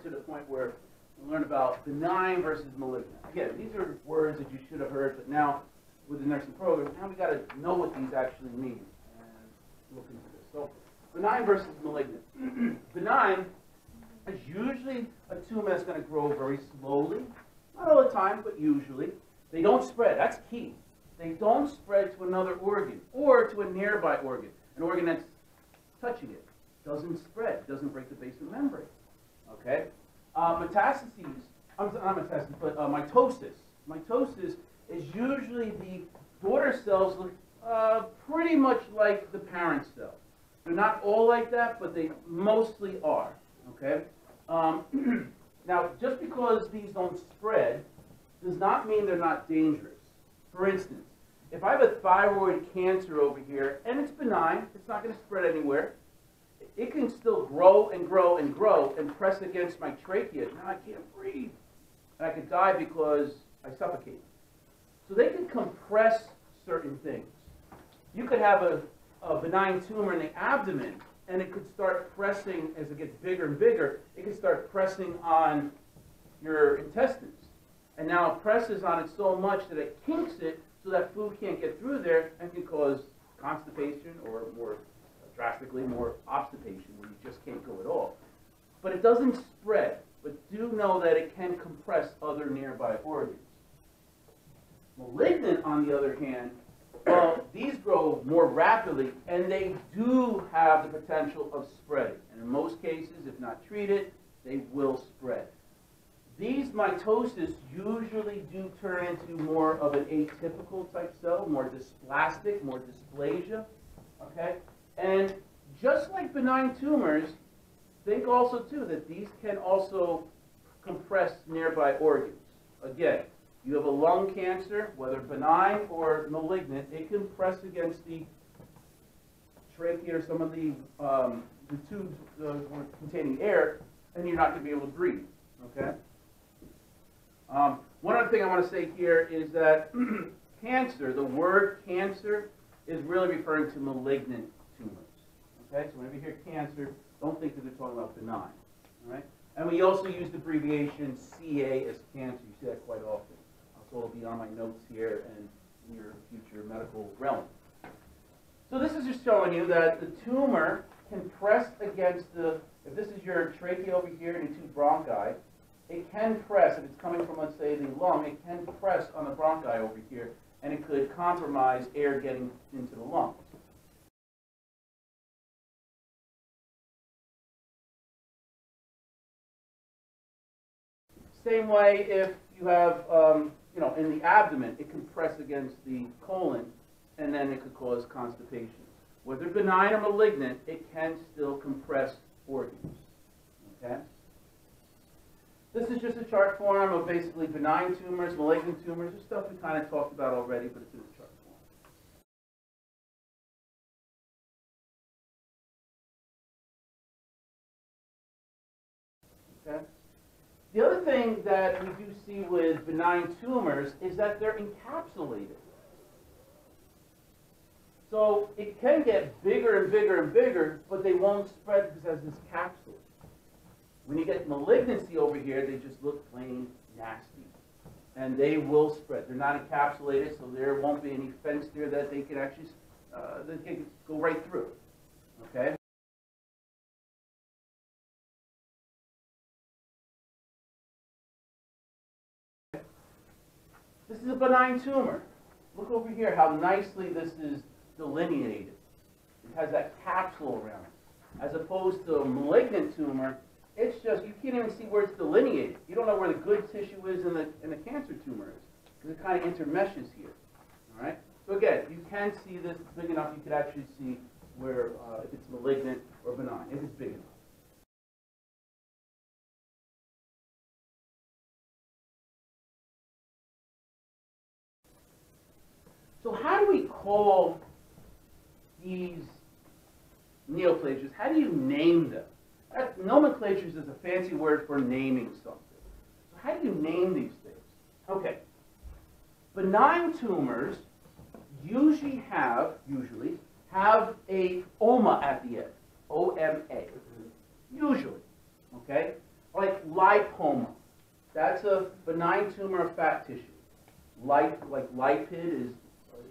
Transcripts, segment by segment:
to the point where we learn about benign versus malignant. Again, these are words that you should have heard, but now with the nursing program, now we got to know what these actually mean and look into this. So, benign versus malignant. Benign is usually a tumor that's going to grow very slowly, not all the time, but usually. They don't spread. That's key. They don't spread to another organ or to a nearby organ, an organ that's touching it. Doesn't spread. Doesn't break the basement membrane. Okay. Metastases. Not metastases, but mitosis. Mitosis is usually the daughter cells look pretty much like the parent cell. They're not all like that, but they mostly are. Okay. Now, just because these don't spread does not mean they're not dangerous. For instance, if I have a thyroid cancer over here and it's benign, it's not going to spread anywhere. It can still grow and grow and grow and press against my trachea. Now I can't breathe. And I could die because I suffocate. So they can compress certain things. You could have a benign tumor in the abdomen, and it could start pressing as it gets bigger and bigger. It could start pressing on your intestines. And now it presses on it so much that it kinks it so that food can't get through there and can cause constipation or more drastically more obstipation where you just can't go at all. But it doesn't spread. But do know that it can compress other nearby organs. Malignant, on the other hand, well, these grow more rapidly and they do have the potential of spreading. And in most cases, if not treated, they will spread. These mitosis usually do turn into more of an atypical type cell, more dysplastic, more dysplasia, okay? And just like benign tumors, think also too that these can also compress nearby organs. Again, you have a lung cancer, whether benign or malignant, it can press against the trachea or some of the tubes containing air, and you're not going to be able to breathe, okay? One other thing I want to say here is that cancer, the word cancer, is really referring to malignant tumors. Okay, so whenever you hear cancer, don't think that they're talking about benign. All right, and we also use the abbreviation CA as cancer. You see that quite often. So it'll be on my notes here and in your future medical realm. So this is just showing you that the tumor can press against the. If this is your trachea over here and your two bronchi, it can press, if it's coming from, let's say, the lung, it can press on the bronchi over here, and it could compromise air getting into the lungs. Same way if you have, in the abdomen, it can press against the colon, and then it could cause constipation. Whether benign or malignant, it can still compress organs. Okay? This is just a chart form of basically benign tumors, malignant tumors, the stuff we kind of talked about already, but it's in a chart form. Okay? The other thing that we do see with benign tumors is that they're encapsulated. So it can get bigger and bigger and bigger, but they won't spread because it has this capsule. When you get malignancy over here, they just look plain nasty. And they will spread. They're not encapsulated, so there won't be any fence there that they can actually they can go right through. Okay? This is a benign tumor. Look over here how nicely this is delineated. It has that capsule around it. As opposed to a malignant tumor, it's just, you can't even see where it's delineated. You don't know where the good tissue is and the cancer tumor is, because it kind of intermeshes here. All right? So again, you can see this big enough, you could actually see where, if it's malignant or benign, if it's big enough. So how do we call these neoplasias? How do you name them? Nomenclature is a fancy word for naming something. So how do you name these things? Okay. Benign tumors usually have a oma at the end. O-M-A. Usually. Okay? Like lipoma. That's a benign tumor of fat tissue. Like lipid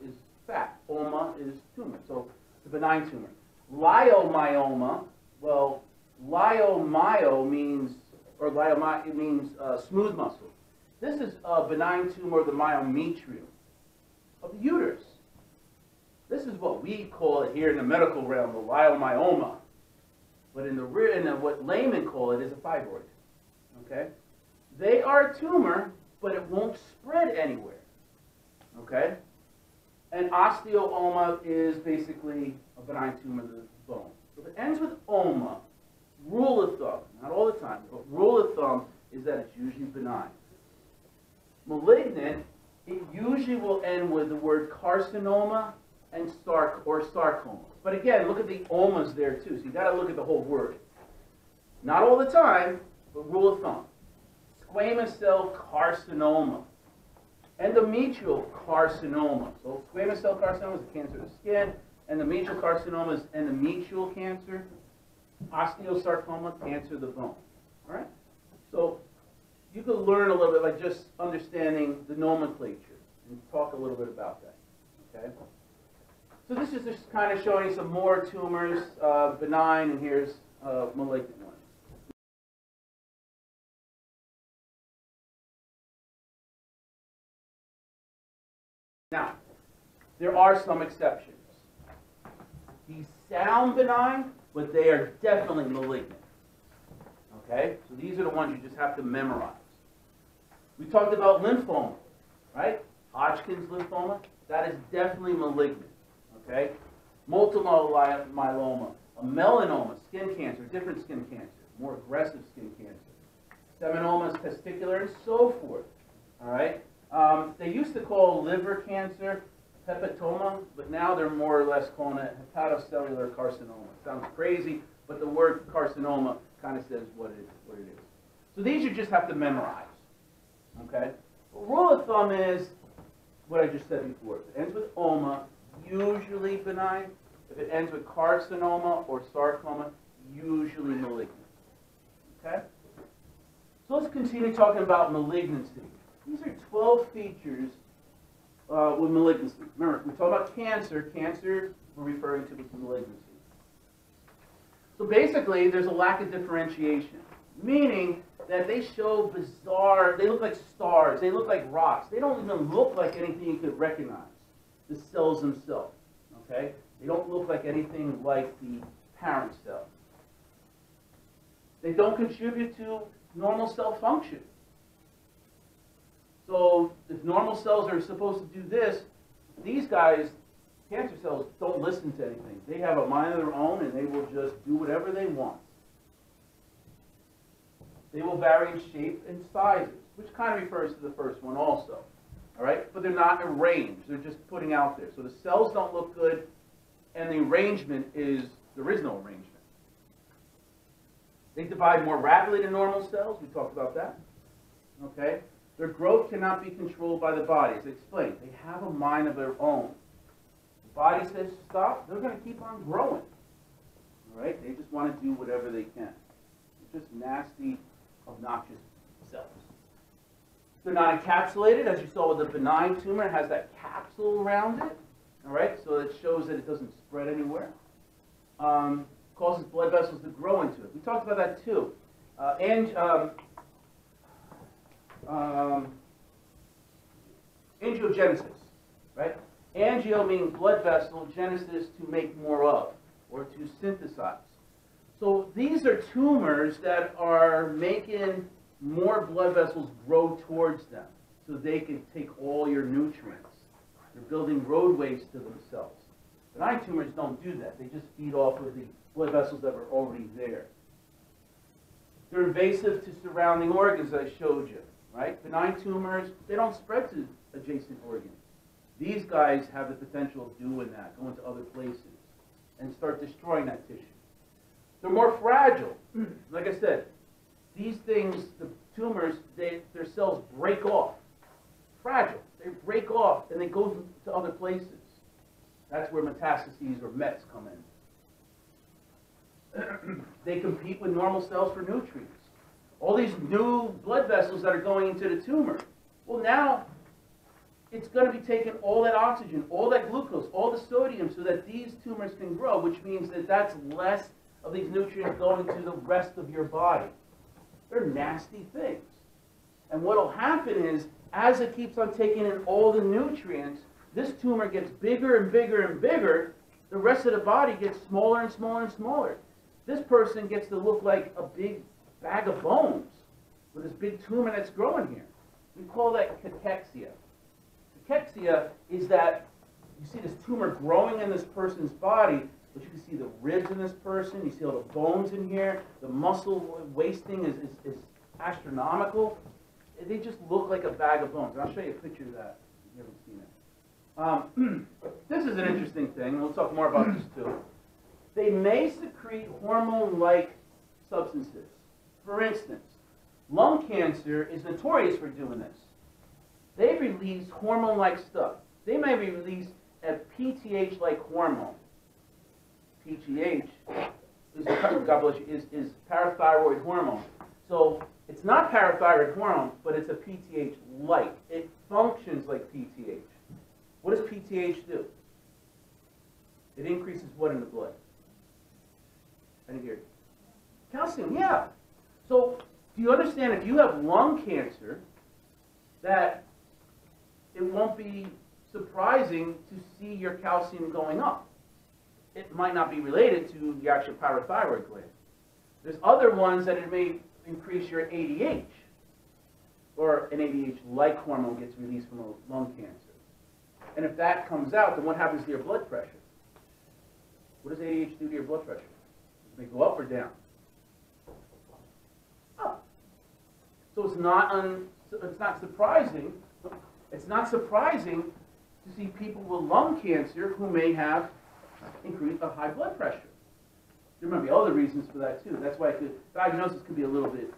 is fat. Oma is tumor. So it's a benign tumor. Leiomyoma, well, leiomyo means, or it means smooth muscle. This is a benign tumor of the myometrium of the uterus. This is what we call it here in the medical realm, the leiomyoma. But in what laymen call it is a fibroid. Okay? They are a tumor, but it won't spread anywhere. Okay? And osteooma is basically a benign tumor of the bone. So if it ends with oma, rule of thumb, not all the time, but rule of thumb is that it's usually benign. Malignant, it usually will end with the word carcinoma and sarcoma. But again, look at the omas there too. So you got to look at the whole word. Not all the time, but rule of thumb. Squamous cell carcinoma. Endometrial carcinoma. So squamous cell carcinoma is a cancer of the skin. Endometrial carcinoma is endometrial cancer. Osteosarcoma, cancer of the bone. All right? So you can learn a little bit by just understanding the nomenclature and talk a little bit about that. Okay? So this is just kind of showing some more tumors, benign, and here's malignant ones. Now, there are some exceptions. These sound benign, but they are definitely malignant. Okay? So these are the ones you just have to memorize. We talked about lymphoma, right? Hodgkin's lymphoma, that is definitely malignant. Okay? Multiple myeloma, a melanoma, skin cancer, different skin cancer, more aggressive skin cancer. Seminoma is testicular, and so forth. All right? They used to call liver cancer hepatoma, but now they're more or less calling it hepatocellular carcinoma. It sounds crazy, but the word carcinoma kind of says what it is. So these you just have to memorize. Okay? But rule of thumb is what I just said before. If it ends with oma, usually benign. If it ends with carcinoma or sarcoma, usually malignant. Okay? So let's continue talking about malignancy. These are 12 features with malignancy. Remember, we talk about cancer. Cancer, we're referring to as malignancy. So basically, there's a lack of differentiation, meaning that they show bizarre, they look like stars, they look like rocks. They don't even look like anything you could recognize, the cells themselves. Okay? They don't look like anything like the parent cell. They don't contribute to normal cell function. So if normal cells are supposed to do this, these guys, cancer cells, don't listen to anything. They have a mind of their own, and they will just do whatever they want. They will vary in shape and sizes, which kind of refers to the first one also. All right? But they're not arranged. They're just putting out there. So the cells don't look good, and the arrangement is, there is no arrangement. They divide more rapidly than normal cells. We talked about that. Okay? Their growth cannot be controlled by the body. As I explained, they have a mind of their own. The body says stop, they're going to keep on growing. All right? They just want to do whatever they can. They're just nasty, obnoxious cells. They're not encapsulated, as you saw with the benign tumor. It has that capsule around it. All right? So it shows that it doesn't spread anywhere. Causes blood vessels to grow into it. We talked about that too. Angiogenesis, right? Angio meaning blood vessel, genesis to make more of, or to synthesize. So these are tumors that are making more blood vessels grow towards them so they can take all your nutrients. They're building roadways to themselves. Benign tumors don't do that. They just feed off of the blood vessels that were already there. They're invasive to surrounding organs, I showed you. Right? Benign tumors, they don't spread to adjacent organs. These guys have the potential of doing that, going to other places, and start destroying that tissue. They're more fragile. Like I said, these things, the tumors, their cells break off. Fragile. They break off, and they go to other places. That's where metastases or mets come in. They compete with normal cells for nutrients. all these new blood vessels that are going into the tumor. Well, now it's going to be taking all that oxygen, all that glucose, all the sodium so that these tumors can grow, which means that that's less of these nutrients going to the rest of your body. They're nasty things. And what will happen is, as it keeps on taking in all the nutrients, this tumor gets bigger and bigger and bigger. The rest of the body gets smaller and smaller and smaller. This person gets to look like a big bag of bones with this big tumor that's growing here. We call that cachexia. Cachexia is that you see this tumor growing in this person's body, but you can see the ribs in this person, you see all the bones in here, the muscle wasting is astronomical. They just look like a bag of bones. And I'll show you a picture of that if you haven't seen it. This is an interesting thing, and we'll talk more about this too. They may secrete hormone-like substances. For instance, lung cancer is notorious for doing this. They release hormone-like stuff. They may release a PTH-like hormone. PTH is parathyroid hormone. So it's not parathyroid hormone, but it's a PTH-like. It functions like PTH. What does PTH do? It increases what in the blood? I didn't hear you. Calcium, yeah. So do you understand if you have lung cancer, that it won't be surprising to see your calcium going up? It might not be related to the actual parathyroid gland. There's other ones that it may increase your ADH, or an ADH-like hormone gets released from a lung cancer. And if that comes out, then what happens to your blood pressure? What does ADH do to your blood pressure? Does it go up or down? Up. So it's not surprising. It's not surprising to see people with lung cancer who may have increased high blood pressure. There might be other reasons for that too. That's why diagnosis can be a little bit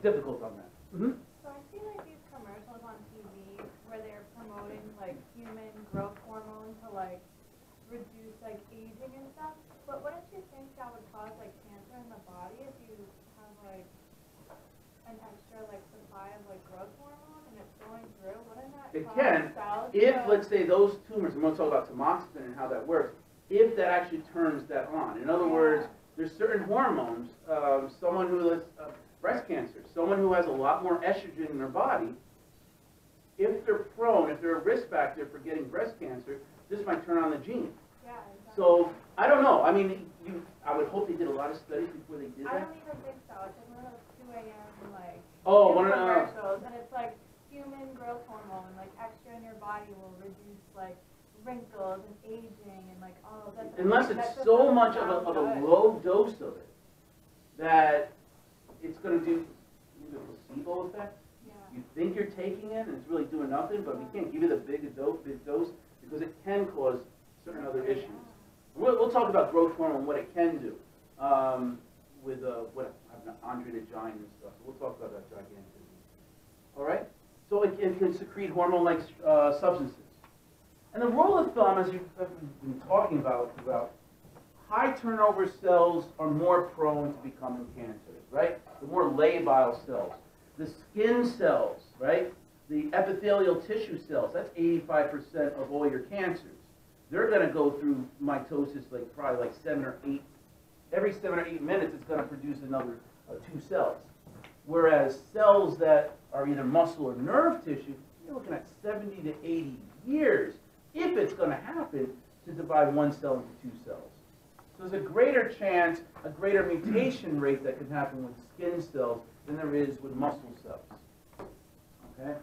difficult on that. Mm-hmm. So I see like these commercials on TV where they're promoting like human growth hormone to like reduce like aging and stuff. But wouldn't you think that would cause like cancer in the body if you have like an extra like supply of like growth hormone and it's going through? Wouldn't that It cause can, cells if to... let's say those tumors, and we'll talk about tamoxifen and how that works, if that actually turns that on. In other words, there's certain hormones, someone who has breast cancer, someone who has a lot more estrogen in their body, if they're prone, if they're a risk factor for getting breast cancer, this might turn on the gene. Yeah, exactly. So, I don't know. I mean, I would hope they did a lot of studies before they did that. I don't even think so. It's like one of those 2 a.m. like commercials, and it's like human growth hormone, like extra in your body will reduce like wrinkles and aging and like all of that. Unless it's so much of a low dose of it that it's going to do the placebo effect. Yeah. You think you're taking it and it's really doing nothing, but we can't give you the big dose because it can cause certain other issues. We'll talk about growth hormone and what it can do with Andre the Giant and stuff. So we'll talk about that gigantism. All right? So it can secrete hormone-like substances. And the rule of thumb, as you've been talking about, high turnover cells are more prone to becoming cancers, right? The more labile cells. The skin cells, right? The epithelial tissue cells, that's 85% of all your cancers. They're going to go through mitosis probably 7 or 8. Every 7 or 8 minutes, it's going to produce another 2 cells. Whereas cells that are either muscle or nerve tissue, you're looking at 70 to 80 years, if it's going to happen, to divide one cell into 2 cells. So there's a greater chance, a greater mutation rate that can happen with skin cells than there is with muscle cells. Okay?